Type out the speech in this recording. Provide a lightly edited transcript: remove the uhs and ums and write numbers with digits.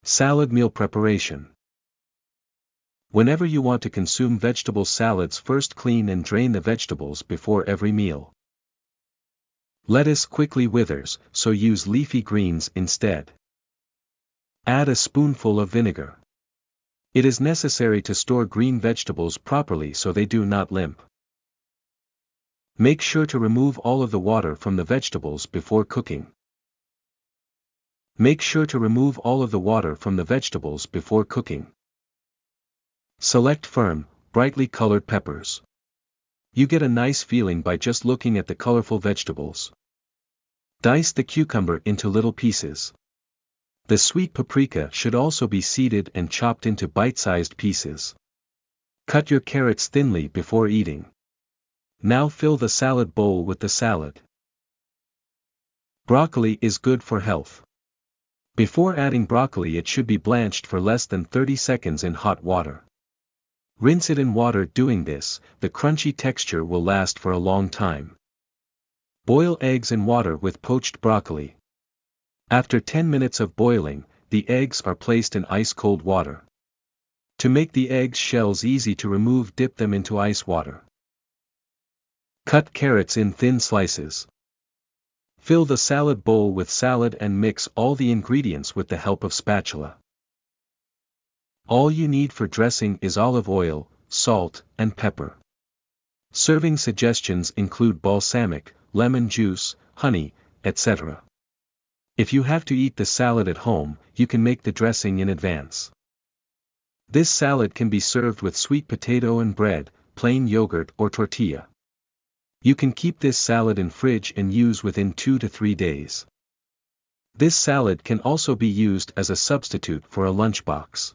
Salad meal preparation. Whenever you want to consume vegetable salads, first clean and drain the vegetables before every meal. Lettuce quickly withers, so use leafy greens instead. Add a spoonful of vinegar. It is necessary to store green vegetables properly so they do not limp. Make sure to remove all of the water from the vegetables before cooking. Make sure to remove all of the water from the vegetables before cooking. Select firm, brightly colored peppers. You get a nice feeling by just looking at the colorful vegetables. Dice the cucumber into little pieces. The sweet paprika should also be seeded and chopped into bite-sized pieces. Cut your carrots thinly before eating. Now fill the salad bowl with the salad. Broccoli is good for health. Before adding broccoli, it should be blanched for less than 30 seconds in hot water. Rinse it in water. Doing this, the crunchy texture will last for a long time. Boil eggs in water with poached broccoli. After 10 minutes of boiling, the eggs are placed in ice-cold water. To make the eggs shells easy to remove, dip them into ice water. Cut carrots in thin slices. Fill the salad bowl with salad and mix all the ingredients with the help of spatula. All you need for dressing is olive oil, salt, and pepper. Serving suggestions include balsamic, lemon juice, honey, etc. If you have to eat the salad at home, you can make the dressing in advance. This salad can be served with sweet potato and bread, plain yogurt or tortilla. You can keep this salad in fridge and use within 2 to 3 days. This salad can also be used as a substitute for a lunchbox.